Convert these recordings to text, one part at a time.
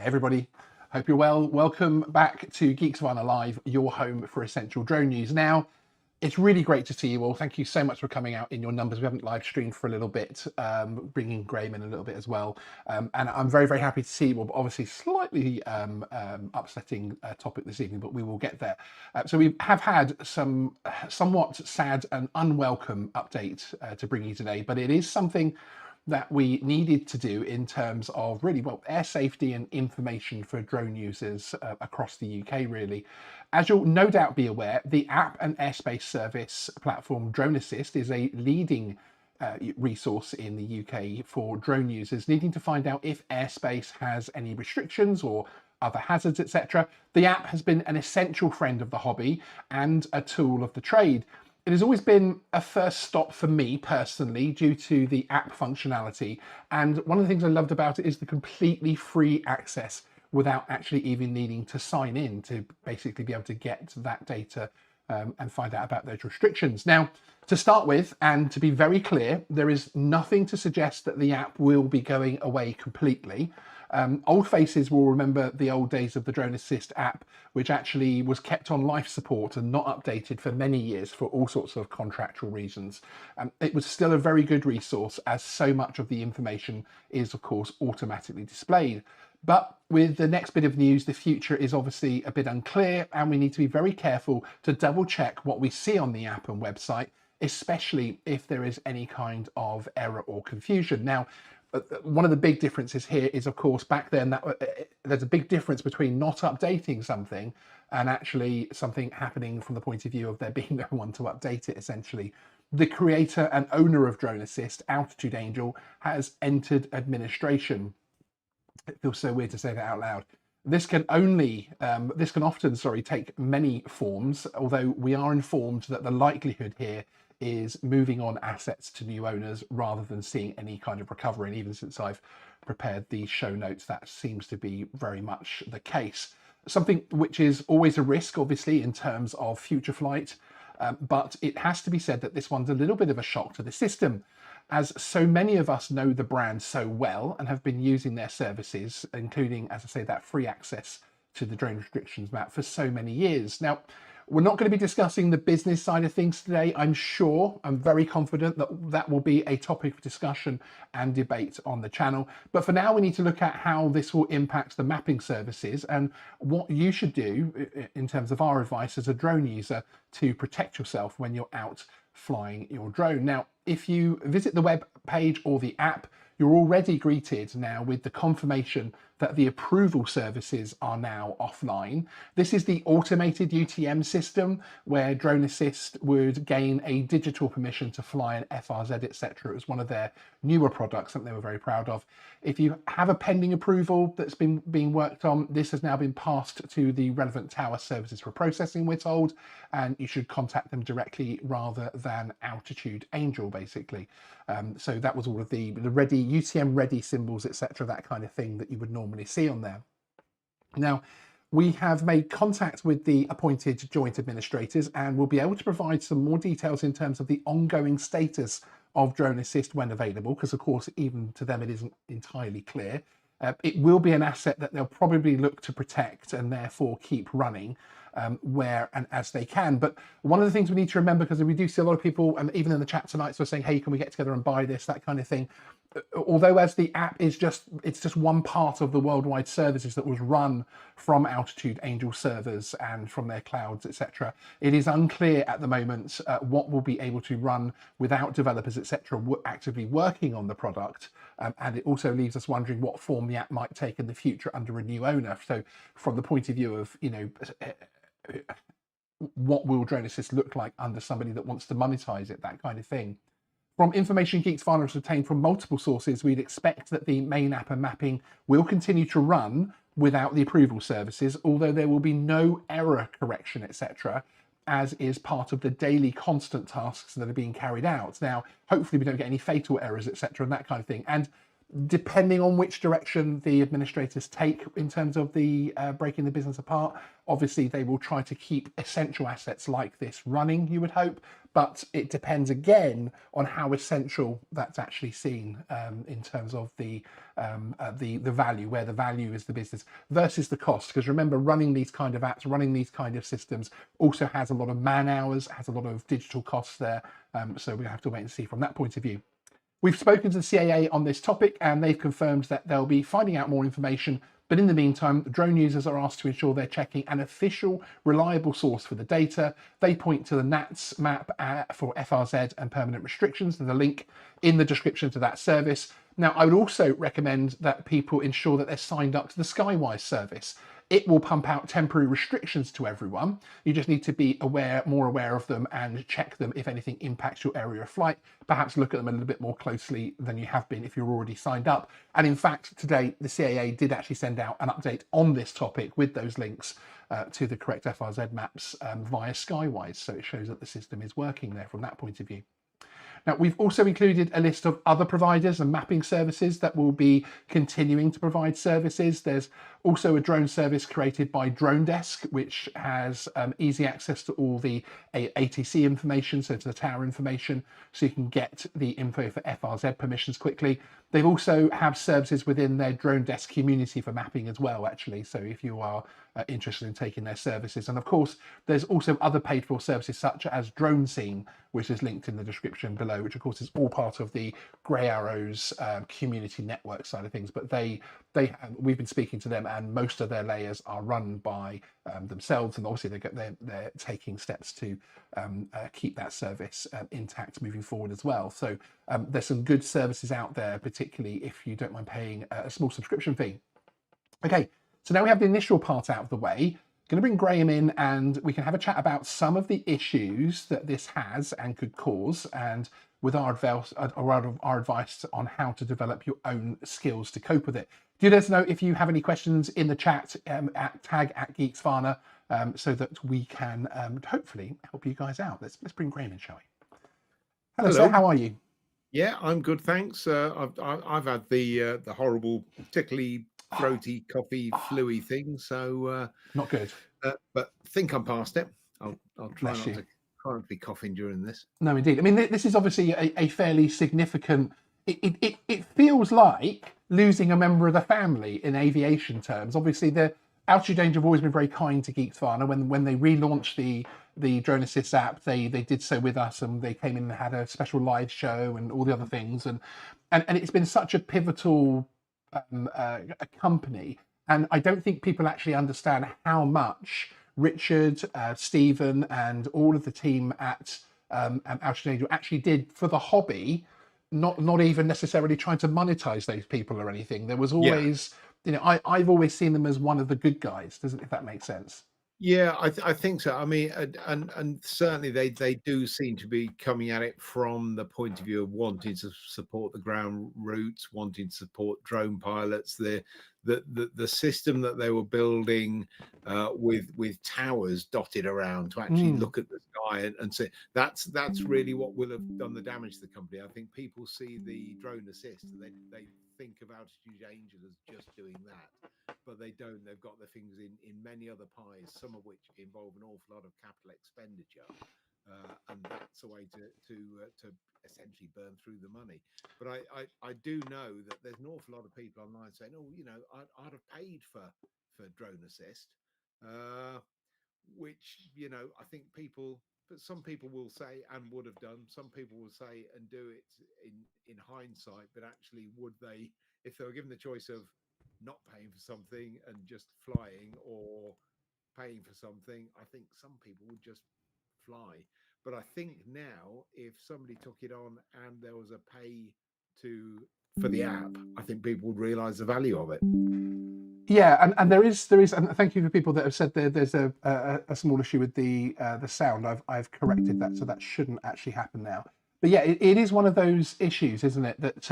everybody, hope you're well. Welcome back to Geeksvana Live, your home for essential drone news. Now, it's really great to see you all. Thank you so much for coming out in your numbers. We haven't live streamed for a little bit, bringing Graham in a little bit as well. And I'm very, very happy to see you all, but obviously slightly upsetting topic this evening, but we will get there. So we have had some somewhat sad and unwelcome update to bring you today, but it is something that we needed to do in terms of really, well, air safety and information for drone users across the UK, really. As you'll no doubt be aware, the app and airspace service platform DroneAssist is a leading resource in the UK for drone users needing to find out if airspace has any restrictions or other hazards, etc. The app has been an essential friend of the hobby and a tool of the trade. It has always been a first stop for me personally due to the app functionality, and one of the things I loved about it is the completely free access without actually even needing to sign in to basically be able to get that data and find out about those restrictions. Now, to start with, and to be very clear, there is nothing to suggest that the app will be going away completely. Old faces will remember the old days of the DroneAssist app, which actually was kept on life support and not updated for many years for all sorts of contractual reasons. It was still a very good resource, as so much of the information is, of course, automatically displayed. But with the next bit of news, the future is obviously a bit unclear, and we need to be very careful to double check what we see on the app and website, especially if there is any kind of error or confusion. Now, one of the big differences here is, of course, back then that there's a big difference between not updating something and actually something happening from the point of view of there being no one to update it, essentially. The creator and owner of DroneAssist, Altitude Angel, has entered administration. It feels so weird to say that out loud. This can often take many forms, although we are informed that the likelihood here is moving on assets to new owners rather than seeing any kind of recovery. And even since I've prepared these show notes, that seems to be very much the case. Something which is always a risk, obviously, in terms of future flight, but it has to be said that this one's a little bit of a shock to the system, as so many of us know the brand so well and have been using their services, including, as I say, that free access to the drone restrictions map for so many years. Now, we're not going to be discussing the business side of things today. I'm very confident that that will be a topic of discussion and debate on the channel. But for now, we need to look at how this will impact the mapping services and what you should do in terms of our advice as a drone user to protect yourself when you're out flying your drone. Now, if you visit the web page or the app, you're already greeted now with the confirmation that the approval services are now offline. This is the automated UTM system where DroneAssist would gain a digital permission to fly an FRZ, etc. It was one of their newer products, something they were very proud of. If you have a pending approval that's been being worked on, this has now been passed to the relevant tower services for processing, we're told, and you should contact them directly rather than Altitude Angel, basically. So that was all of the ready UTM ready symbols, etc., that kind of thing that you would normally see on there. Now, we have made contact with the appointed joint administrators and we'll be able to provide some more details in terms of the ongoing status of DroneAssist when available, because of course, even to them, it isn't entirely clear. It will be an asset that they'll probably look to protect and therefore keep running where and as they can. But one of the things we need to remember, because we do see a lot of people, and even in the chat tonight, so saying, hey, can we get together and buy this, that kind of thing. Although as the app is it's just one part of the worldwide services that was run from Altitude Angel servers and from their clouds, etc. It is unclear at the moment what will be able to run without developers, etc., actively working on the product. And it also leaves us wondering what form the app might take in the future under a new owner. So from the point of view of, what will DroneAssist look like under somebody that wants to monetize it, that kind of thing. From information Geeksvana has obtained from multiple sources, we'd expect that the main app and mapping will continue to run without the approval services, although there will be no error correction, etc., as is part of the daily constant tasks that are being carried out. Now, hopefully we don't get any fatal errors, etc., and that kind of thing. And depending on which direction the administrators take in terms of the breaking the business apart, obviously they will try to keep essential assets like this running, you would hope, but it depends again on how essential that's actually seen in terms of the value, where the value is the business versus the cost. Because remember, running these kind of apps, running these kind of systems also has a lot of man hours, has a lot of digital costs there. So we have to wait and see from that point of view. We've spoken to the CAA on this topic and they've confirmed that they'll be finding out more information. But in the meantime, drone users are asked to ensure they're checking an official, reliable source for the data. They point to the NATs map for FRZ and permanent restrictions. There's a link in the description to that service. Now, I would also recommend that people ensure that they're signed up to the Skywise service. It will pump out temporary restrictions to everyone. You just need to be more aware of them and check them if anything impacts your area of flight. Perhaps look at them a little bit more closely than you have been if you're already signed up. And in fact, today, the CAA did actually send out an update on this topic with those links to the correct FRZ maps via Skywise. So it shows that the system is working there from that point of view. Now, we've also included a list of other providers and mapping services that will be continuing to provide services. There's also a drone service created by DroneDesk, which has easy access to all the ATC information, so to the tower information, so you can get the info for FRZ permissions quickly. They also have services within their DroneDesk community for mapping as well, actually. So if you are interested in taking their services. And of course, there's also other paid for services such as DroneScene, which is linked in the description below, which of course is all part of the Grey Arrows community network side of things. But we've been speaking to them, and most of their layers are run by themselves, and obviously they're taking steps to keep that service intact moving forward as well. So there's some good services out there, particularly if you don't mind paying a small subscription fee. Okay, so now we have the initial part out of the way. Going to bring Graham in and we can have a chat about some of the issues that this has and could cause, and with our advice on how to develop your own skills to cope with it. Do let us know if you have any questions in the chat at @Geeksvana so that we can hopefully help you guys out. Let's bring Graham in, shall we? Hello, sir. How are you? Yeah, I'm good, thanks. I've had the horrible, tickly, throaty, coffee, flu-y thing, so not good. But I think I'm past it. I'll try not to be coughing during this. No, indeed. I mean, this is obviously a fairly significant. It feels like losing a member of the family in aviation terms. Obviously, the Altitude Danger have always been very kind to Geeksvana. When they relaunched the Drone Assist app, they did so with us, and they came in and had a special live show and all the other things. And it's been such a pivotal company. And I don't think people actually understand how much Richard, Stephen, and all of the team at Altitude Danger actually did for the hobby. Not even necessarily trying to monetize those people or anything. There was always, I've always seen them as one of the good guys. If that makes sense? Yeah, I think so. I mean, and certainly they do seem to be coming at it from the point of view of wanting to support the ground routes, wanting to support drone pilots. The system that they were building with towers dotted around to actually look at the sky and say that's really what will have done the damage to the company. I think people see the drone assist and they think of Altitude Angel as just doing that, but they don't. They've got their fingers in many other pies, some of which involve an awful lot of capital expenditure. And that's a way to essentially burn through the money. But I do know that there's an awful lot of people online saying, oh, I'd have paid for drone assist, which, I think some people will say and would have done. Some people will say and do it in hindsight, but actually would they, if they were given the choice of not paying for something and just flying or paying for something, I think some people would just fly. But I think now, if somebody took it on and there was a pay for the app, I think people would realise the value of it. Yeah, and there is, and thank you for people that have said there's a small issue with the sound. I've corrected that, so that shouldn't actually happen now. But yeah, it is one of those issues, isn't it? That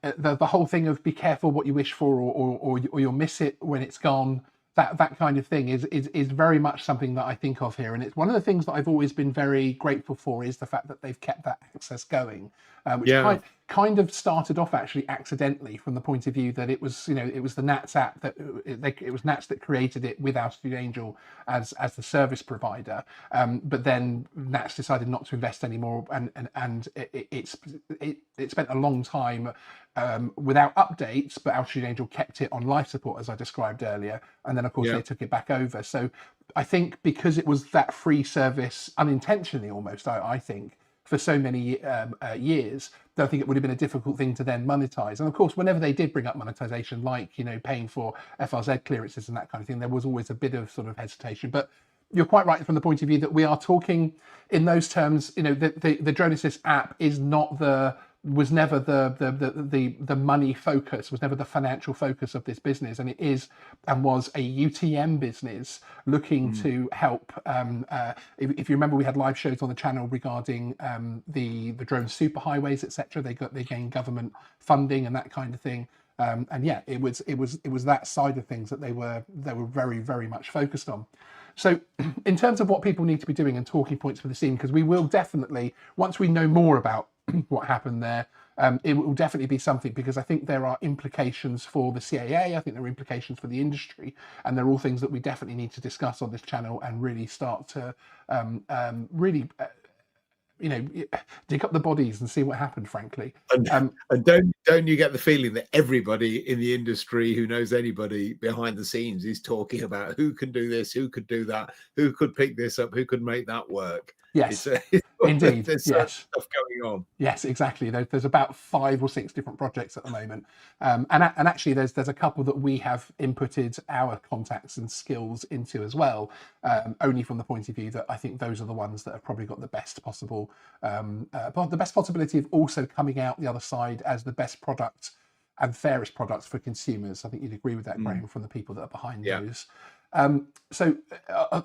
the whole thing of be careful what you wish for, or you'll miss it when it's gone. That kind of thing is very much something that I think of here, and it's one of the things that I've always been very grateful for is the fact that they've kept that access going, which kind of started off actually accidentally from the point of view that it was, it was the NATs app that it was NATs that created it with Altitude Angel as the service provider. But then NATs decided not to invest anymore, and it spent a long time without updates, but Altitude Angel kept it on life support, as I described earlier, and then of course they took it back over. So I think because it was that free service, unintentionally almost, I think, for so many years, I think it would have been a difficult thing to then monetize. And of course, whenever they did bring up monetization, like paying for FRZ clearances and that kind of thing, there was always a bit of sort of hesitation. But you're quite right from the point of view that we are talking in those terms. The DroneScene app was never the money focus, was never the financial focus of this business, and it is and was a UTM business looking to help. If you remember, we had live shows on the channel regarding the drone superhighways, etc. They gained government funding and that kind of thing. And yeah, it was that side of things that they were very, very much focused on. So in terms of what people need to be doing and talking points for the scene, because we will definitely, once we know more about what happened there, it will definitely be something, because I think there are implications for the CAA, I think there are implications for the industry, and they're all things that we definitely need to discuss on this channel and really start to dig up the bodies and see what happened, frankly. And don't you get the feeling that everybody in the industry who knows anybody behind the scenes is talking about who can do this, who could do that, who could pick this up, who could make that work? Yes, indeed. There's yes. stuff going on. Yes, exactly. There's about 5 or 6 different projects at the moment, and actually there's a couple that we have inputted our contacts and skills into as well. Only from the point of view that I think those are the ones that have probably got the best possible, the best possibility of also coming out the other side as the best product and fairest products for consumers. I think you'd agree with that, Graham, from the people that are behind those. So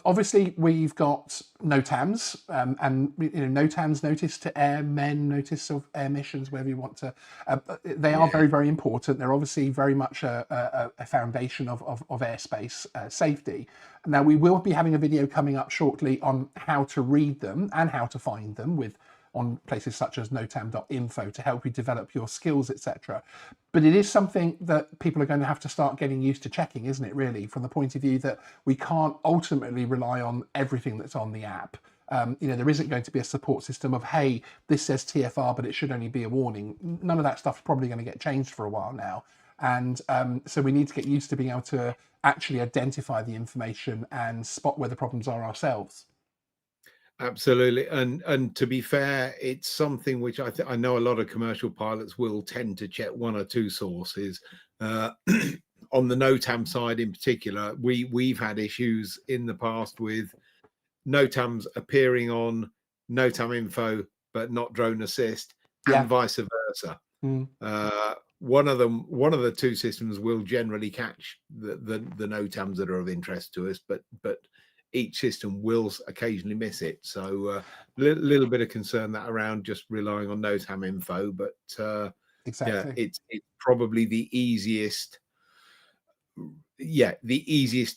obviously we've got NOTAMs, and NOTAMs, notice to airmen, notice of air missions, wherever you want to. They are very, very important. They're obviously very much a foundation of airspace safety. Now we will be having a video coming up shortly on how to read them and how to find them on places such as notam.info to help you develop your skills, etc. But it is something that people are going to have to start getting used to checking, isn't it, really, from the point of view that we can't ultimately rely on everything that's on the app. There isn't going to be a support system of, hey, this says TFR, but it should only be a warning. None of that stuff's probably going to get changed for a while now. And so we need to get used to being able to actually identify the information and spot where the problems are ourselves. Absolutely, and to be fair, it's something which I know a lot of commercial pilots will tend to check 1 or 2 sources. On the NOTAM side, in particular, we've had issues in the past with NOTAMs appearing on NOTAM info but not drone assist, and vice versa. One of the 2 systems will generally catch the NOTAMs that are of interest to us, but each system will occasionally miss it. So little bit of concern that around just relying on NOTAM info, but exactly. It's probably the easiest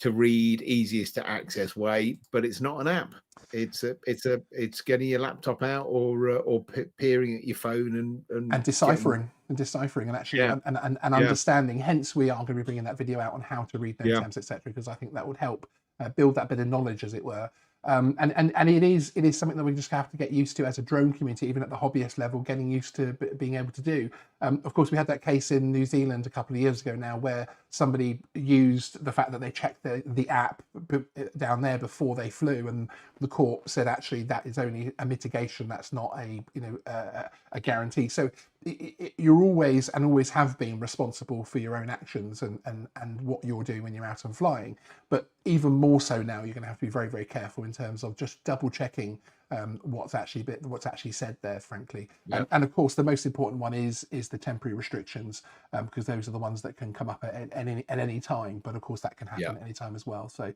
to read, easiest to access way, but it's not an app. It's getting your laptop out or peering at your phone and deciphering and actually and understanding. Hence we are going to be bringing that video out on how to read NOTAMs, etc., because I think that would help build that bit of knowledge, as it were. And it is something that we just have to get used to as a drone community, even at the hobbyist level, getting used to being able to do. Of course, we had that case in New Zealand a couple of years ago now, where somebody used the fact that they checked the app down there before they flew, and the court said actually that is only a mitigation, that's not a guarantee. So you're always and always have been responsible for your own actions and what you're doing when you're out and flying. But even more so now, you're going to have to be very, very careful in terms of just double checking what's actually said there, frankly. And of course, the most important one is the temporary restrictions, because those are the ones that can come up at any time. But of course, that can happen at any time as well. So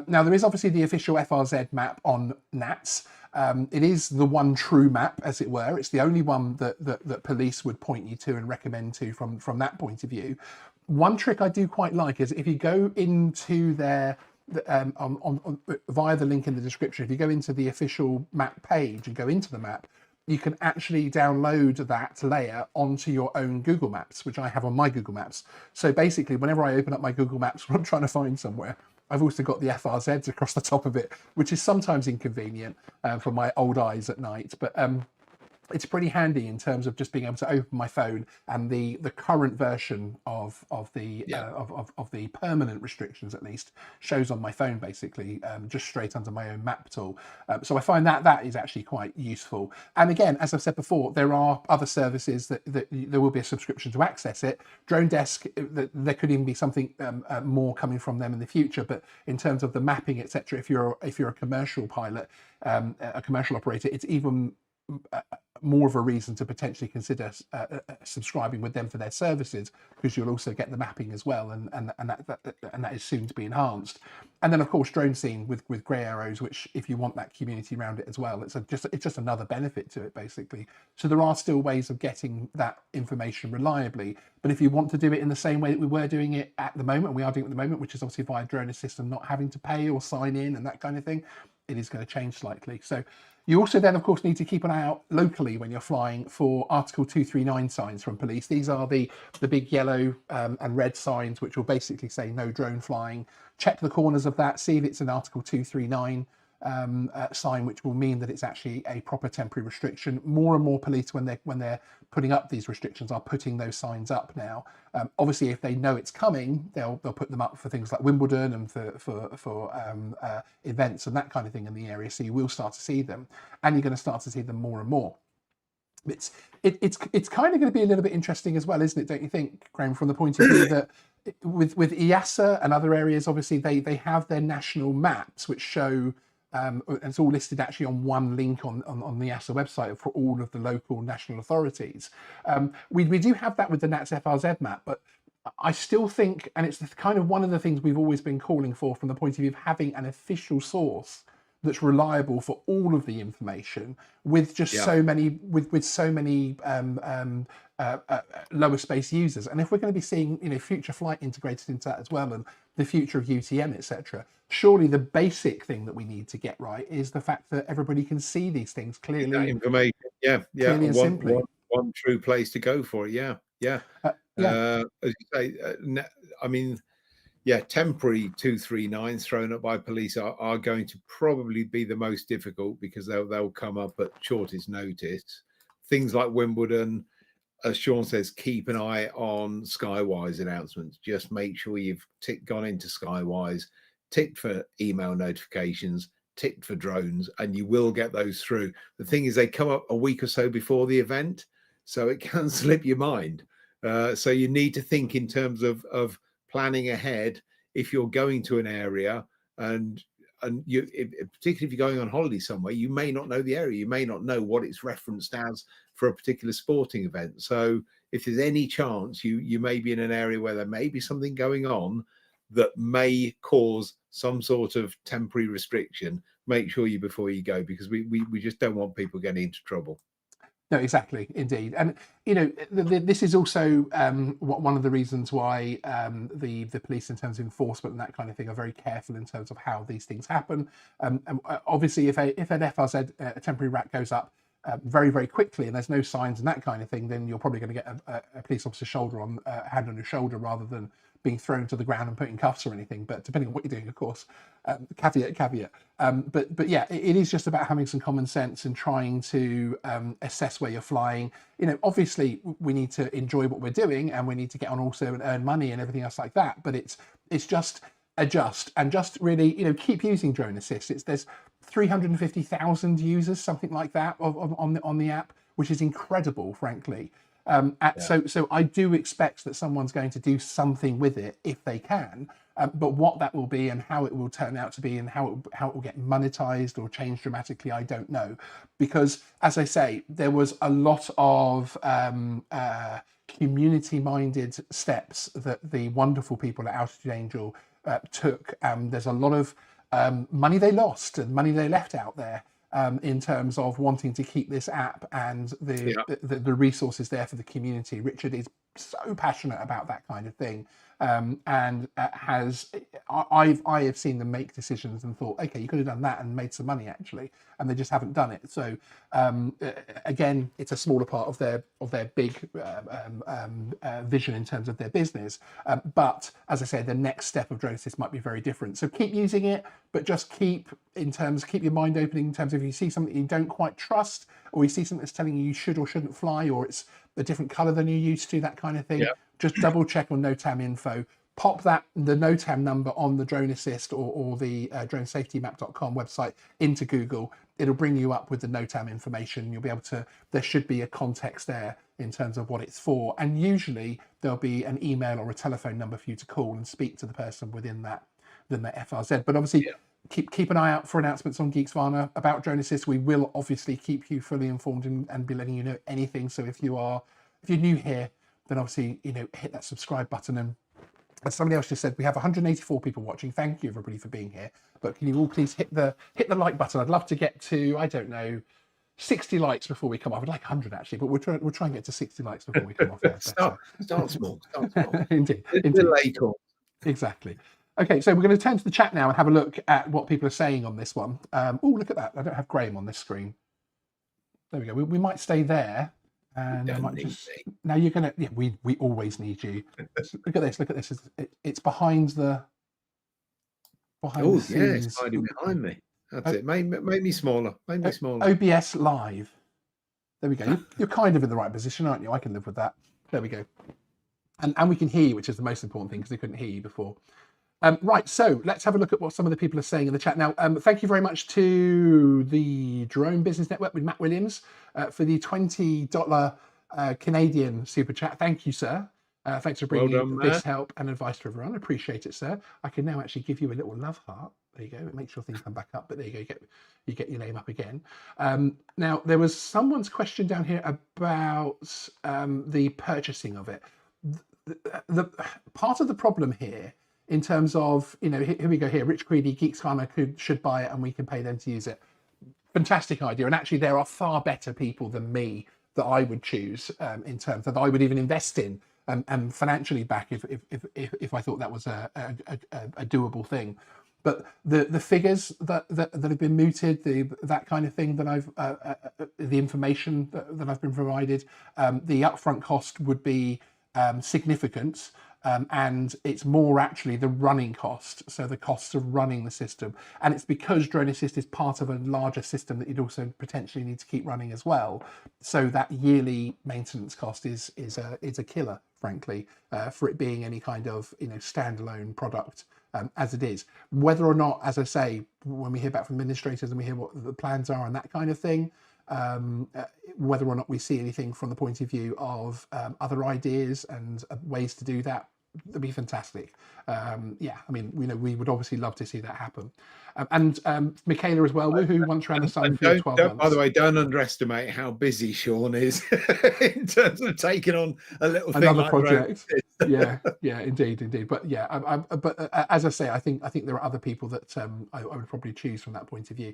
now there is obviously the official FRZ map on NATs. It is the one true map, as it were. It's the only one that police would point you to and recommend to from that point of view. One trick I do quite like is if you go into their via the link in the description, if you go into the official map page and go into the map, you can actually download that layer onto your own Google Maps, which I have on my Google Maps. So basically, whenever I open up my Google Maps when I'm trying to find somewhere, I've also got the FRZs across the top of it, which is sometimes inconvenient for my old eyes at night. But it's pretty handy in terms of just being able to open my phone, and the current version of the of the permanent restrictions at least shows on my phone, basically just straight under my own map tool. So I find that is actually quite useful. And again, as I've said before, there are other services that there will be a subscription to access it. DroneDesk, there could even be something more coming from them in the future. But in terms of the mapping, etc., if you're a commercial pilot, a commercial operator, it's even more of a reason to potentially consider subscribing with them for their services, because you'll also get the mapping as well, and that is soon to be enhanced. And then of course DroneScene with grey arrows, which if you want that community around it as well, it's just another benefit to it, basically. So there are still ways of getting that information reliably, but if you want to do it in the same way that we were doing it at the moment, we are doing it at the moment, which is obviously via Drone Assist and not having to pay or sign in and that kind of thing, it is going to change slightly. So you also then, of course, need to keep an eye out locally when you're flying for Article 239 signs from police. These are the big yellow and red signs, which will basically say no drone flying. Check the corners of that, see if it's an Article 239 sign, which will mean that it's actually a proper temporary restriction. More and more police, when they're putting up these restrictions, are putting those signs up now. Obviously, if they know it's coming, they'll put them up for things like Wimbledon and for events and that kind of thing in the area. So you will start to see them, and you're going to start to see them more and more. It's kind of going to be a little bit interesting as well, isn't it? Don't you think, Graham? From the point of view that with EASA and other areas, obviously they have their national maps which show. And it's all listed actually on one link on the EASA website for all of the local national authorities. We do have that with the NATs FRZ map, but I still think, and it's kind of one of the things we've always been calling for from the point of view of having an official source that's reliable for all of the information, with just so many lower space users. And if we're going to be seeing future flight integrated into that as well, and the future of UTM, etc., surely the basic thing that we need to get right is the fact that everybody can see these things clearly. That information, clearly and simply. One true place to go for it. As you say, I mean, temporary 239s thrown up by police are going to probably be the most difficult, because they'll come up at shortest notice. Things like Wimbledon, as Sean says, keep an eye on Skywise announcements. Just make sure you've gone into Skywise, ticked for email notifications, ticked for drones, and you will get those through. The thing is, they come up a week or so before the event, so it can slip your mind. So you need to think in terms of planning ahead if you're going to an area, and particularly if you're going on holiday somewhere, you may not know the area, you may not know what it's referenced as for a particular sporting event. So if there's any chance you may be in an area where there may be something going on that may cause some sort of temporary restriction, make sure before you go, because we just don't want people getting into trouble. No, exactly, indeed. And this is also one of the reasons why the police, in terms of enforcement and that kind of thing, are very careful in terms of how these things happen. And obviously, if an FRZ a temporary rack goes up very, very quickly and there's no signs and that kind of thing, then you're probably going to get a police officer's hand on your shoulder, rather than being thrown to the ground and put in cuffs or anything. But depending on what you're doing, of course, caveat. But yeah, it is just about having some common sense and trying to assess where you're flying. Obviously we need to enjoy what we're doing, and we need to get on also and earn money and everything else like that. But it's just adjust and just really keep using Drone Assist. There's 350,000 users, something like that, on the app, which is incredible, frankly. So I do expect that someone's going to do something with it if they can, but what that will be and how it will turn out to be and how it will get monetized or changed dramatically, I don't know. Because, as I say, there was a lot of community-minded steps that the wonderful people at Altitude Angel took. There's a lot of money they lost and money they left out there. In terms of wanting to keep this app and the resources there for the community. Richard is so passionate about that kind of thing, and I have seen them make decisions and thought, okay, you could have done that and made some money actually, and they just haven't done it. So again, it's a smaller part of their big vision in terms of their business. But as I said, the next step of DroneScene might be very different. So keep using it, but just keep your mind open in terms of, if you see something you don't quite trust, or you see something that's telling you should or shouldn't fly, or it's a different color than you're used to, that kind of thing. Just double check on NOTAM info. Pop the NOTAM number on the Drone Assist or the dronesafetymap.com website into Google. It'll bring you up with the NOTAM information. You'll be able to, there should be a context there in terms of what it's for. And usually there'll be an email or a telephone number for you to call and speak to the person within that FRZ. But obviously, keep an eye out for announcements on Geeksvana about Drone Assist. We will obviously keep you fully informed and be letting you know anything. So if you're new here, then obviously, hit that subscribe button. And as somebody else just said, we have 184 people watching. Thank you everybody for being here. But can you all please hit the like button? I'd love to get to, I don't know, 60 likes before we come off. I'd like 100 actually, but we'll try and get to 60 likes before we come off. Start small. Indeed. Exactly. Okay, so we're going to turn to the chat now and have a look at what people are saying on this one. Oh, look at that. I don't have Graham on this screen. There we go. We might stay there. And I might just... Now you're going to... Yeah, we always need you. Look at this. It's behind the... Oh, yeah, it's hiding behind me. That's it. Make me smaller. OBS Live. There we go. You're kind of in the right position, aren't you? I can live with that. There we go. And we can hear you, which is the most important thing, because we couldn't hear you before. Right, so let's have a look at what some of the people are saying in the chat now. Thank you very much to the Drone Business Network with Matt Williams for the $20 Canadian super chat. Thank you, sir. Thanks for bringing this help and advice to everyone. I appreciate it, sir. I can now actually give you a little love heart. There you go. It makes sure things come back up, but there you go. You get your name up again. Now, there was someone's question down here about the purchasing of it. The part of the problem here, in terms of, here we go here, Rich Creedy, Geeksvana should buy it and we can pay them to use it. Fantastic idea. And actually there are far better people than me that I would choose in terms that I would even invest in and financially back if I thought that was a doable thing. But the figures that have been mooted, that kind of thing that the information that I've been provided, the upfront cost would be significant. And it's more actually the running cost, so the costs of running the system. And it's because Drone Assist is part of a larger system that you'd also potentially need to keep running as well. So that yearly maintenance cost is a killer, frankly, for it being any kind of standalone product as it is. Whether or not, as I say, when we hear back from administrators and we hear what the plans are and that kind of thing, whether or not we see anything from the point of view of other ideas and ways to do that, that'd be fantastic. Yeah, I mean, we would obviously love to see that happen. And Michaela as well, who once ran the sun for 12 months. By the way, don't underestimate how busy Sean is in terms of taking on another like project. yeah, indeed. But yeah, but as I say, I think there are other people that I would probably choose from that point of view.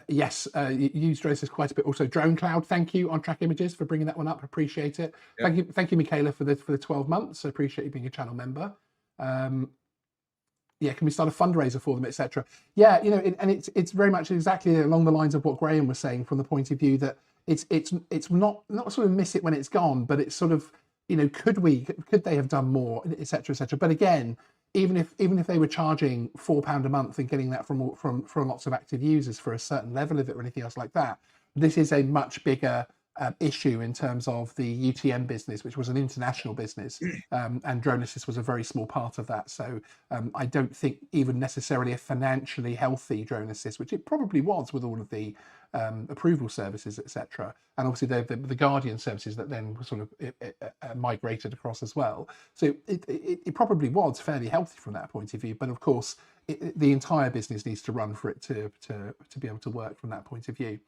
Yes, you use DroneScene quite a bit. Also, Drone Cloud, thank you on Track Images for bringing that one up. Appreciate it. Yeah. Thank you, Michaela, for the 12 months. I appreciate you being a channel member. Yeah, can we start a fundraiser for them, etc.? Yeah, and it's very much exactly along the lines of what Graham was saying, from the point of view that it's not sort of miss it when it's gone, but it's sort of could they have done more, etc., etc. But again, even if they were charging £4 a month and getting that from lots of active users for a certain level of it or anything else like that, this is a much bigger issue in terms of the UTM business, which was an international business, and Drone Assist was a very small part of that. So I don't think even necessarily a financially healthy Drone Assist, which it probably was with all of the approval services, etc., and obviously the Guardian services that then were sort of migrated across as well. So it probably was fairly healthy from that point of view. But of course, the entire business needs to run for it to be able to work from that point of view.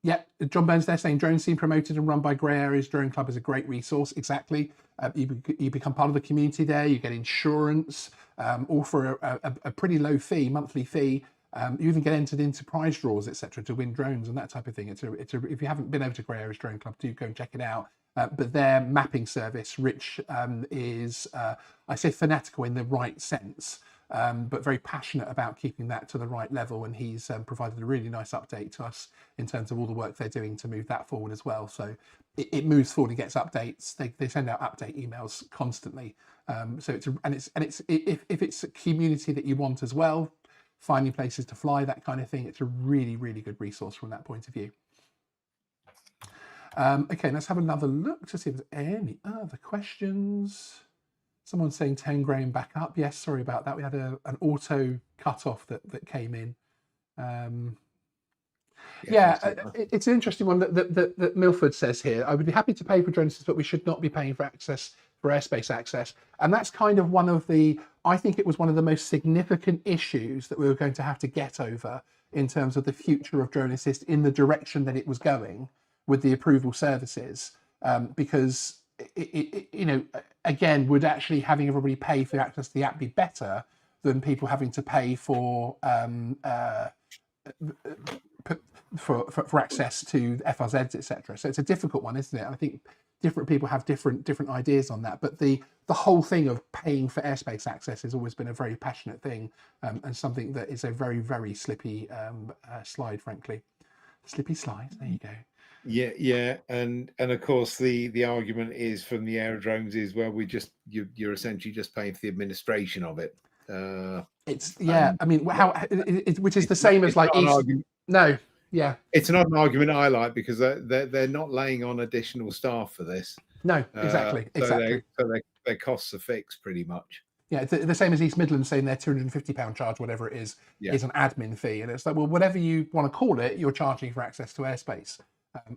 Yeah, John Burns there saying DroneScene promoted and run by Grey Areas Drone Club is a great resource. Exactly. You become part of the community there. You get insurance, all for a pretty low fee, monthly fee. You even get entered into prize draws, etc., to win drones and that type of thing. It's a if you haven't been over to Grey Areas Drone Club, do go and check it out. But their mapping service, Rich, is I say fanatical in the right sense, but very passionate about keeping that to the right level. And he's provided a really nice update to us in terms of all the work they're doing to move that forward as well. So it moves forward and gets updates. They send out update emails constantly. So it's if it's a community that you want as well, finding places to fly, that kind of thing, it's a really, really good resource from that point of view. Okay, let's have another look to see if there's any other questions. Someone's saying 10 grain back up. Yes, sorry about that. We had an auto cutoff that came in. It's an interesting one that Milford says here. I would be happy to pay for DroneScene, but we should not be paying for access, for airspace access. And that's kind of one of the, I think it was one of the most significant issues that we were going to have to get over in terms of the future of Drone Assist in the direction that it was going with the approval services, because you know, again, would actually having everybody pay for access to the app be better than people having to pay for access to FRZs, etc. So it's a difficult one, isn't it? I think different people have different ideas on that, but the whole thing of paying for airspace access has always been a very passionate thing, and something that is a very, very slippy slide, frankly. Slippy slide, there you go. Yeah, and of course the argument is from the aerodromes is, well, you're essentially just paying for the administration of it. I mean, which is the same as like no, yeah, it's not an argument I like, because they're not laying on additional staff for this. No, exactly. So their costs are fixed pretty much. Yeah, it's the same as East Midlands saying their £250 charge, whatever it is an admin fee, and it's like, well, whatever you want to call it, you're charging for access to airspace.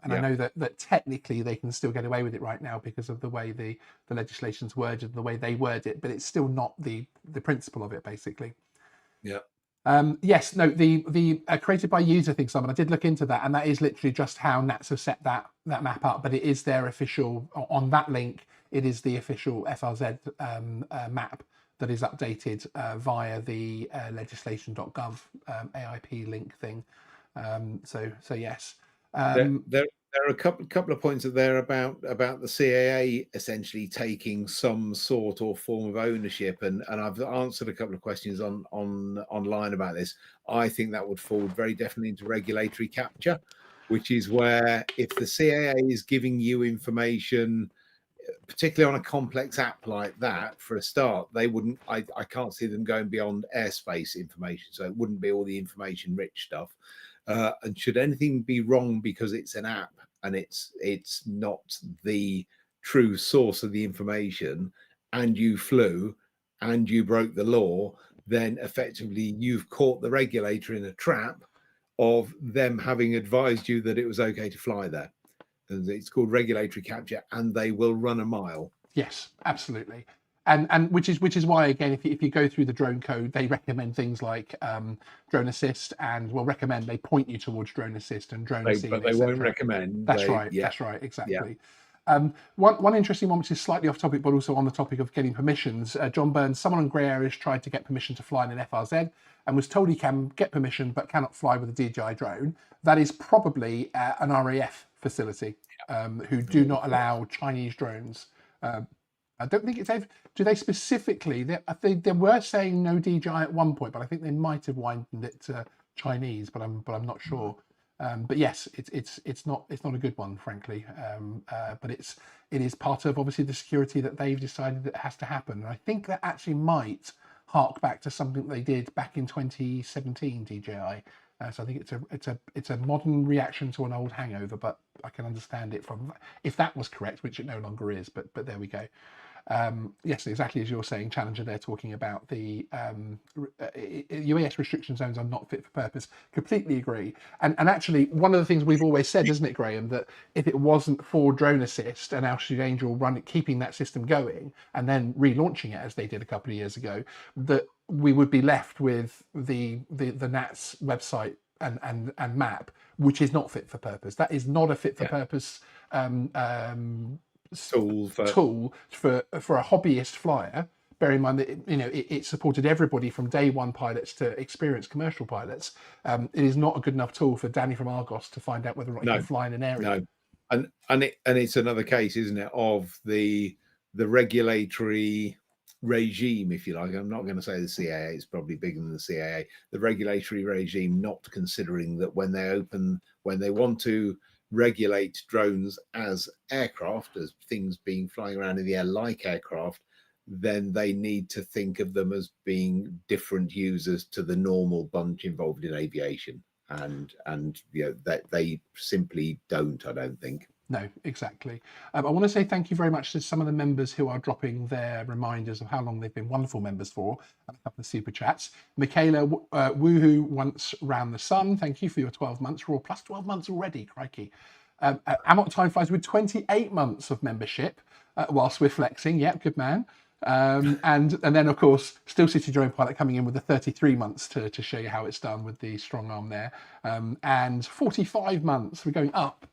And I know that technically they can still get away with it right now because of the way the legislation's worded, the way they word it, but it's still not the principle of it, basically. Yeah. Yes, no, the created by user thing, Simon, I did look into that, and that is literally just how NATs have set that map up, but it is their official, on that link, it is the official FRZ map that is updated via the legislation.gov AIP link thing. So yes. There are a couple of points there about the CAA essentially taking some sort or form of ownership, and I've answered a couple of questions online about this. I think that would fall very definitely into regulatory capture, which is where if the CAA is giving you information, particularly on a complex app like that, for a start, they wouldn't. I can't see them going beyond airspace information, so it wouldn't be all the information-rich stuff. And should anything be wrong because it's an app and it's not the true source of the information, and you flew and you broke the law, then effectively you've caught the regulator in a trap of them having advised you that it was okay to fly there. And it's called regulatory capture, and they will run a mile. Yes, absolutely. And which is why, again, if you go through the drone code, they recommend things like Drone Assist, and they point you towards Drone Assist and DroneScene. But they won't recommend. That's right, exactly. Yeah. One interesting one, which is slightly off topic, but also on the topic of getting permissions. John Burns, someone in Grey Areas tried to get permission to fly in an FRZ and was told he can get permission but cannot fly with a DJI drone. That is probably an RAF facility who do not allow Chinese drones. I don't think it's ever. Do they specifically? They were saying no DJI at one point, but I think they might have widened it to Chinese. But I'm not sure. But yes, it's not a good one, frankly. But it is part of obviously the security that they've decided that has to happen. And I think that actually might hark back to something they did back in 2017 DJI. So I think it's a modern reaction to an old hangover, but I can understand it from if that was correct, which it no longer is. But there we go. Yes, exactly as you're saying, Challenger, they're talking about the UAS restriction zones are not fit for purpose. Completely agree. And actually, one of the things we've always said, isn't it, Graham, that if it wasn't for Drone Assist and Altitude Angel keeping that system going and then relaunching it as they did a couple of years ago, that we would be left with the NATS website and map, which is not fit for purpose. That is not a fit for purpose tool for a hobbyist flyer, bear in mind that it supported everybody from day one pilots to experienced commercial pilots. It is not a good enough tool for Danny from Argos to find out whether or not he can fly in an area. No, and it's another case, isn't it, of the regulatory regime, if you like. I'm not going to say the CAA is probably bigger than the CAA. The regulatory regime not considering that when they want to regulate drones as aircraft, as things being flying around in the air like aircraft, then they need to think of them as being different users to the normal bunch involved in aviation. And that they simply don't, I don't think. No, exactly. I want to say thank you very much to some of the members who are dropping their reminders of how long they've been wonderful members for, and a couple of super chats. Michaela Woohoo Once Round the Sun, thank you for your 12 months. We're all plus 12 months already, crikey. Amok Time Flies with 28 months of membership whilst we're flexing. Yep, good man. And then of course Still City Drone Pilot coming in with the 33 months to show you how it's done with the strong arm there, and 45 months. We're going up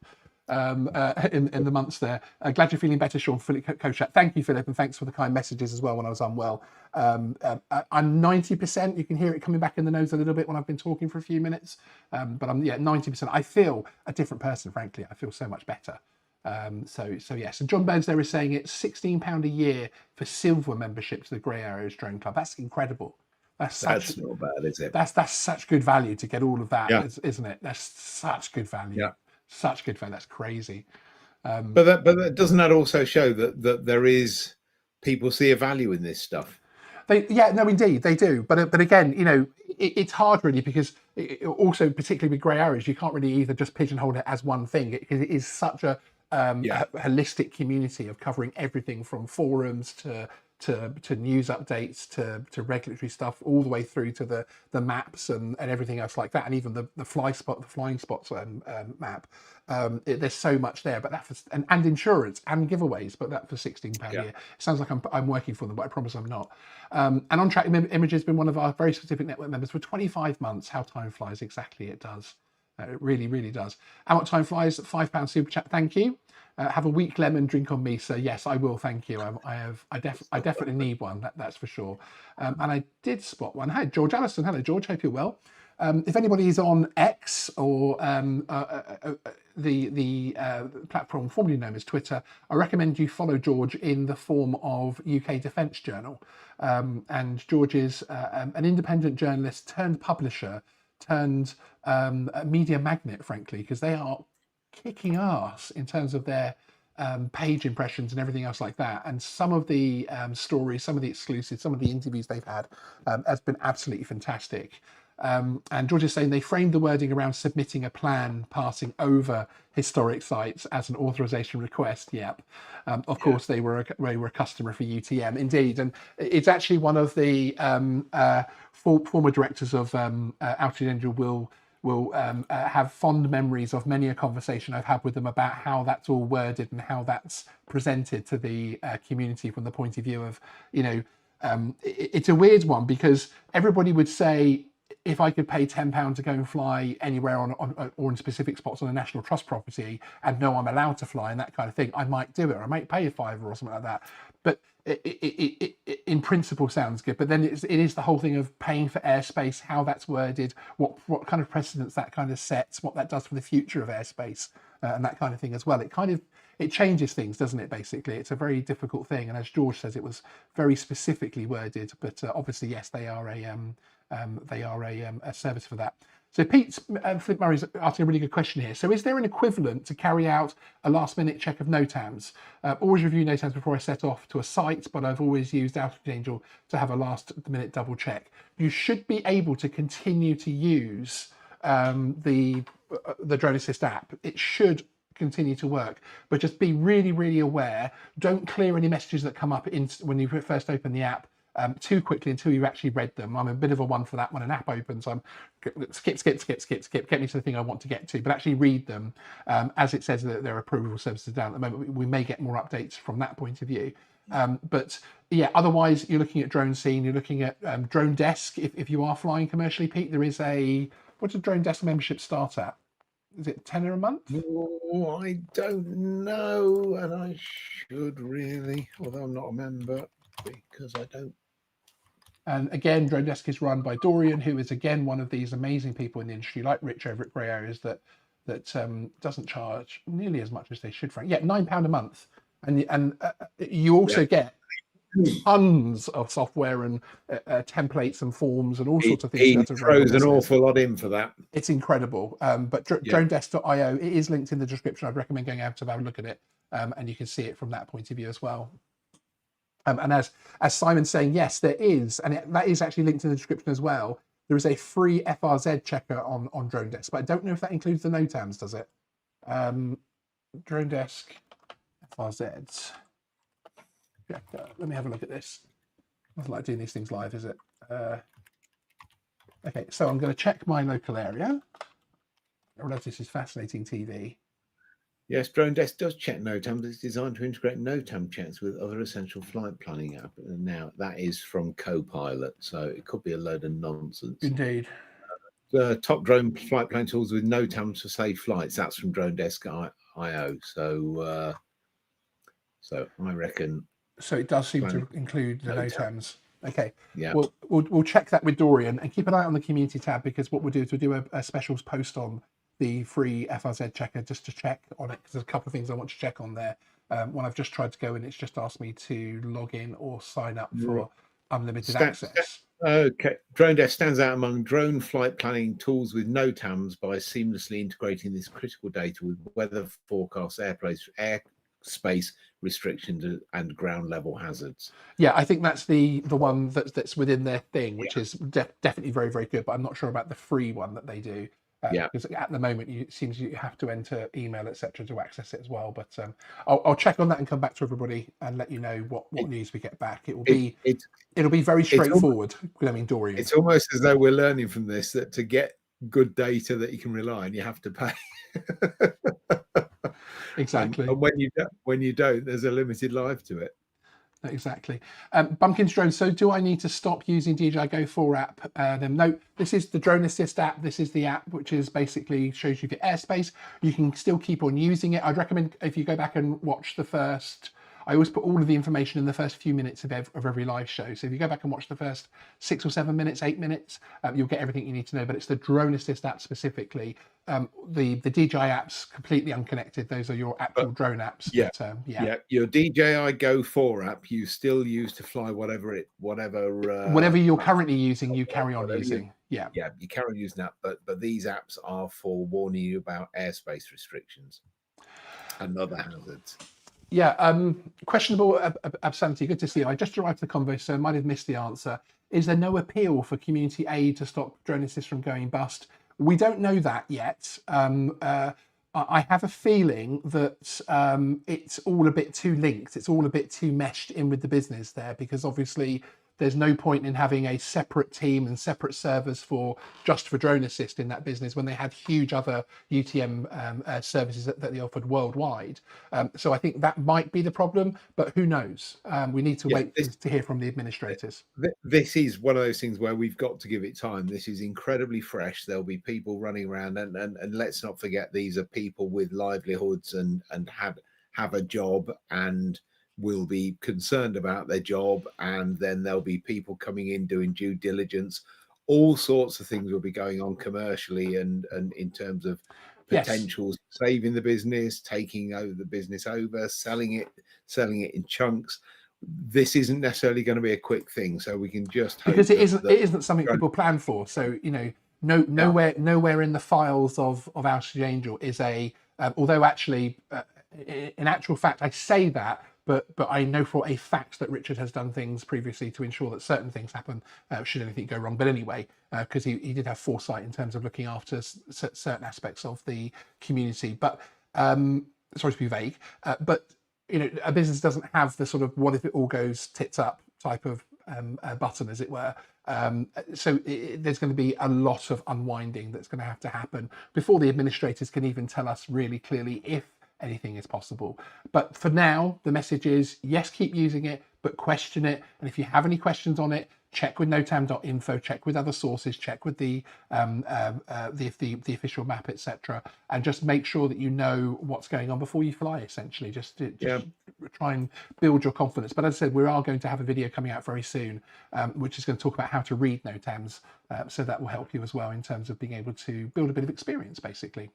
in the months there. Glad you're feeling better, Sean. Philip Kochat. Thank you, Philip, and thanks for the kind messages as well when I was unwell. I'm 90%. You can hear it coming back in the nose a little bit when I've been talking for a few minutes, but I'm 90%. I feel a different person, frankly. I feel so much better. So yes, and John Burns there is saying it's £16 a year for silver membership to the Grey Arrows Drone Club. That's incredible. That's not bad, is it? That's such good value to get all of that, isn't it? That's such good value. Yeah, such good value. That's crazy. But doesn't that also show that there is people see a value in this stuff? Indeed they do. But again, it's hard really, because also particularly with Grey Arrows, you can't really either just pigeonhole it as one thing, because it is such a holistic community of covering everything from forums to news updates to regulatory stuff, all the way through to the maps and everything else like that, and even the flying spots map. There's so much there, but and insurance and giveaways, but that for £16 a year. It sounds like I'm working for them, but I promise I'm not. And On Track Images has been one of our very specific network members for 25 months. How time flies, exactly, it does. It really, really does. How much time flies? £5 super chat. Thank you. Have a weak lemon drink on me, so yes, I will. Thank you. I definitely need one. That's for sure. And I did spot one. Hi, George Allison. Hello, George. Hope you're well. If anybody is on X or the platform formerly known as Twitter, I recommend you follow George in the form of UK Defence Journal. And George is an independent journalist turned publisher turned media magnet, frankly, because they are kicking ass in terms of their page impressions and everything else like that. And some of the stories, some of the exclusives, some of the interviews they've had has been absolutely fantastic. And George is saying they framed the wording around submitting a plan passing over historic sites as an authorization request. Yep. Of course, they were a customer for UTM, indeed. And it's actually one of the former directors of Altitude Angel will have fond memories of many a conversation I've had with them about how that's all worded and how that's presented to the community from the point of view of, it's a weird one, because everybody would say, if I could pay £10 to go and fly anywhere on or in specific spots on a National Trust property and know I'm allowed to fly and that kind of thing, I might do it, or I might pay a £5 or something like that. But it in principle sounds good. But then it is the whole thing of paying for airspace, how that's worded, what kind of precedents that kind of sets, what that does for the future of airspace, and that kind of thing as well. It changes things, doesn't it? Basically, it's a very difficult thing. And as George says, it was very specifically worded. But obviously, yes, they are a service for that. So Pete Flip Murray's asking a really good question here. So is there an equivalent to carry out a last-minute check of NOTAMs? Always review NOTAMs before I set off to a site, but I've always used Altitude Angel to have a last-minute double check. You should be able to continue to use the Drone Assist app. It should continue to work, but just be really, really aware. Don't clear any messages that come up when you first open the app too quickly until you've actually read them. I'm a bit of a one for that. When an app opens, I'm skip, get me to the thing I want to get to, but actually read them. As it says that there are approval services down at the moment, we may get more updates from that point of view. But yeah, otherwise you're looking at DroneScene, you're looking at DroneDesk. If you are flying commercially, Pete, there is what does DroneDesk membership start at? Is it £10 a month? Oh, I don't know, and I should really, although I'm not a member. because I don't. And again, DroneDesk is run by Dorian, who is again one of these amazing people in the industry, like Rich over at Grey Areas, that doesn't charge nearly as much as they should. Frank, yeah, £9 a month, and you also get tons of software and templates and forms and all sorts of things. He to run throws your an business. awful lot in for that. It's incredible. But DroneDesk.io, it is linked in the description. I'd recommend going out to have a look at it, and you can see it from that point of view as well. And as Simon's saying, yes, there is, and that is actually linked in the description as well. There is a free FRZ checker on DroneDesk, but I don't know if that includes the NOTAMs, does it? DroneDesk FRZ checker. Let me have a look at this. Nothing like doing these things live, is it? Okay, so I'm going to check my local area. I realize this is fascinating TV. Yes, DroneDesk does check NOTAMs. It's designed to integrate NOTAM checks with other essential flight planning apps. And now that is from Copilot, so it could be a load of nonsense. Indeed. The top drone flight planning tools with NOTAMs for safe flights. That's from DroneDesk.io. So I reckon. So it does seem to include the NOTAMs. Okay. Yeah. We'll check that with Dorian and keep an eye on the community tab, because what we'll do is we'll do a specials post on the free FRZ checker just to check on it, because there's a couple of things I want to check on there. One I've just tried to go in, it's just asked me to log in or sign up for unlimited access. Okay, DroneDesk stands out among drone flight planning tools with NOTAMs by seamlessly integrating this critical data with weather forecasts, airspace restrictions, and ground level hazards. Yeah, I think that's the one that's within their thing, which is definitely very, very good. But I'm not sure about the free one that they do. Because at the moment it seems you have to enter email, etc., to access it as well. But I'll check on that and come back to everybody and let you know what news we get back. It'll be very straightforward. Dorian. It's almost as though we're learning from this that to get good data that you can rely on, you have to pay. Exactly. And when you don't, there's a limited life to it. Exactly. Bumpkins Drone. So do I need to stop using DJI Go 4 app? No, this is the Drone Assist app. This is the app which is basically shows you the airspace. You can still keep on using it. I'd recommend if you go back and watch the first, I always put all of the information in the first few minutes of every live show. So if you go back and watch the first 6 or 7 minutes, 8 minutes, you'll get everything you need to know. But it's the Drone Assist app specifically. The DJI apps completely unconnected. Those are your actual drone apps. Yeah, but, your DJI Go 4 app you still use to fly whatever you're currently using, you carry on using. You carry on using that. But these apps are for warning you about airspace restrictions and other hazards. Yeah, questionable obscenity. Good to see you. I just arrived at the convo, so I might have missed the answer. Is there no appeal for community aid to stop Drone Assist from going bust? We don't know that yet. I have a feeling that it's all a bit too linked. It's all a bit too meshed in with the business there, because obviously there's no point in having a separate team and separate servers for Drone Assist in that business when they had huge other UTM services that they offered worldwide. So I think that might be the problem, but who knows? We need to wait to hear from the administrators. This is one of those things where we've got to give it time. This is incredibly fresh. There'll be people running around, and let's not forget, these are people with livelihoods and have a job and will be concerned about their job, and then there'll be people coming in doing due diligence. All sorts of things will be going on commercially and in terms of potentials, saving the business, taking over the business over, selling it in chunks. This isn't necessarily going to be a quick thing, so we can just hope because it isn't something people plan for. So nowhere in the files of Ocean Angel is a although actually in actual fact I say that, but I know for a fact that Richard has done things previously to ensure that certain things happen should anything go wrong. But anyway, because he did have foresight in terms of looking after certain aspects of the community. But sorry to be vague, but a business doesn't have the sort of what if it all goes tits up type of button, as it were. So there's going to be a lot of unwinding that's going to have to happen before the administrators can even tell us really clearly if anything is possible. But for now, the message is yes, keep using it, but question it. And if you have any questions on it, check with notam.info, check with other sources, check with the official map, etc., and just make sure that you know what's going on before you fly. Essentially, just try and build your confidence. But as I said, we are going to have a video coming out very soon, which is going to talk about how to read NOTAMs. So that will help you as well in terms of being able to build a bit of experience, basically.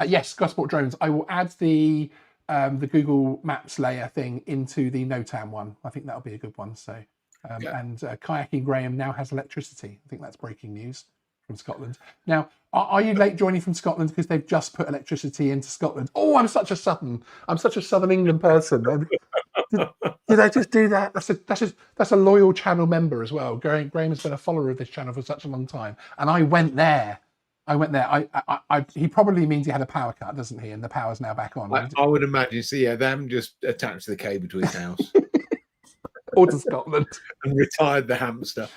Yes, Gosport drones. I will add the Google Maps layer thing into the NOTAM one. I think that'll be a good one. So, and Kayaking Graham now has electricity. I think that's breaking news from Scotland. Now, are you late joining from Scotland because they've just put electricity into Scotland? Oh, I'm such a Southern England person. Did I just do that? That's a loyal channel member as well. Graham has been a follower of this channel for such a long time, and I went there. He probably means he had a power cut, doesn't he? And the power's now back on. I would imagine. So yeah, they haven't just attached the cable to his house or to Scotland and retired the hamster.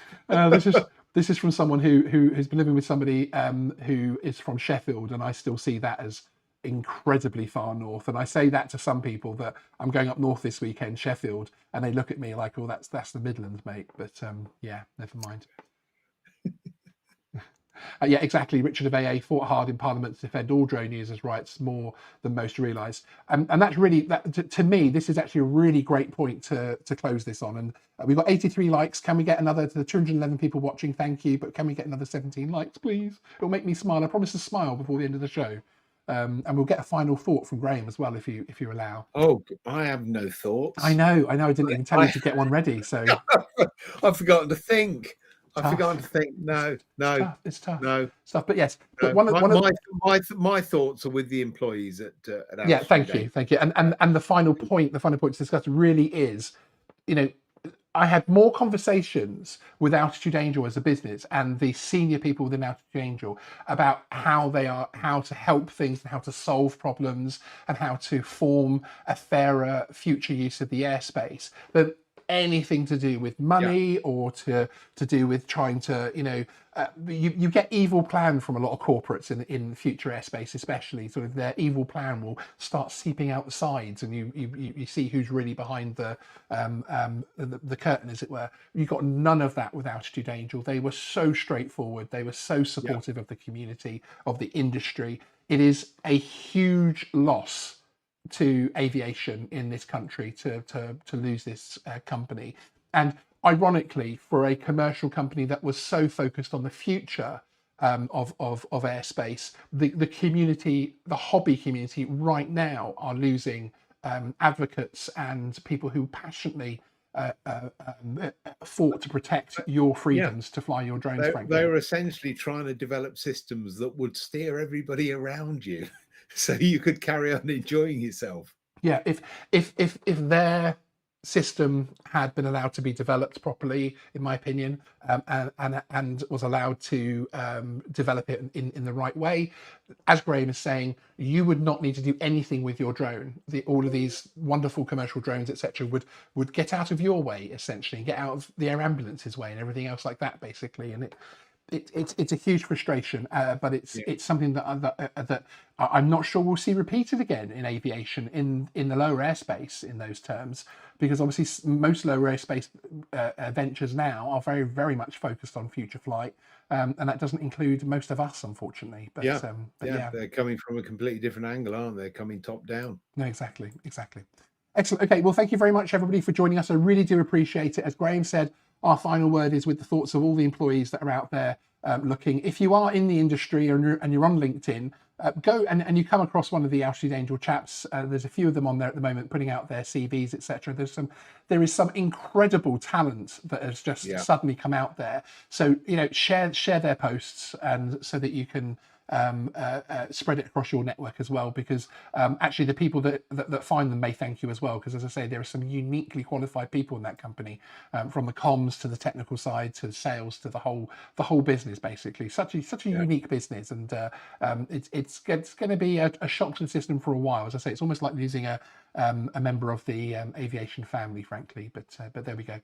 This is from someone who has been living with somebody who is from Sheffield, and I still see that as incredibly far north. And I say that to some people that I'm going up north this weekend, Sheffield, and they look at me like, "Oh, that's the Midlands, mate." But yeah, never mind. Yeah, exactly. Richard of AA fought hard in Parliament to defend all drone users' rights more than most realise. And that's really, to me, this is actually a really great point to close this on. And we've got 83 likes. Can we get another, to the 211 people watching, thank you. But can we get another 17 likes, please? It'll make me smile. I promise to smile before the end of the show. And we'll get a final thought from Graham as well, if you allow. Oh, I have no thoughts. I know. I didn't even tell you to get one ready. So I've forgotten to think. I've forgotten to think. No, it's tough. No stuff. But yes, but my thoughts are with the employees at yeah. Thank you. And the final point to discuss really is, I had more conversations with Altitude Angel as a business and the senior people within Altitude Angel about how to help things and how to solve problems and how to form a fairer future use of the airspace than anything to do with money or to do with trying to, you get evil plan from a lot of corporates in future airspace, especially. Sort of their evil plan will start seeping out the sides, and you see who's really behind the curtain, as it were. You got none of that with Altitude Angel. They were so straightforward. They were so supportive of the community, of the industry. It is a huge loss to aviation in this country to lose this company. And ironically, for a commercial company that was so focused on the future of airspace, the community, the hobby community right now are losing advocates and people who passionately fought to protect your freedoms to fly your drones. Frankly, they were essentially trying to develop systems that would steer everybody around you, so you could carry on enjoying yourself. Yeah, if their system had been allowed to be developed properly, in my opinion, and was allowed to develop it in the right way, as Graham is saying, you would not need to do anything with your drone. All of these wonderful commercial drones, etc., would get out of your way, essentially, and get out of the air ambulance's way and everything else like that, basically. And it's a huge frustration, but it's something that I'm not sure we'll see repeated again in aviation in the lower airspace in those terms, because obviously most lower airspace ventures now are very, very much focused on future flight, and that doesn't include most of us, unfortunately. But they're coming from a completely different angle, aren't they? Coming top down. No, exactly. Excellent. Okay, well, thank you very much, everybody, for joining us. I really do appreciate it. As Graham said, our final word is with the thoughts of all the employees that are out there looking. If you are in the industry and you're on LinkedIn, go and you come across one of the Altitude Angel chaps. There's a few of them on there at the moment putting out their CVs, etc. There is some incredible talent that has just suddenly come out there. So share their posts, and so that you can spread it across your network as well, because actually the people that find them may thank you as well, because as I say, there are some uniquely qualified people in that company, from the comms to the technical side to sales to the whole business, basically. Such a unique business, and it's going to be a shock to the system for a while. As I say, it's almost like losing a member of the aviation family, frankly, but there we go.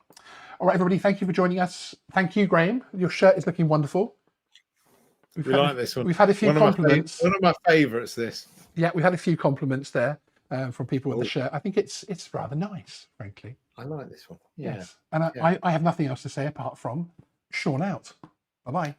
All right, everybody, thank you for joining us. Thank you, Graham. Your shirt is looking wonderful. We like this one. We've had a few compliments. One of my favourites, this. Yeah, we had a few compliments there from people with the shirt. I think it's rather nice, frankly. I like this one. Yes. And I have nothing else to say apart from Sean out. Bye-bye.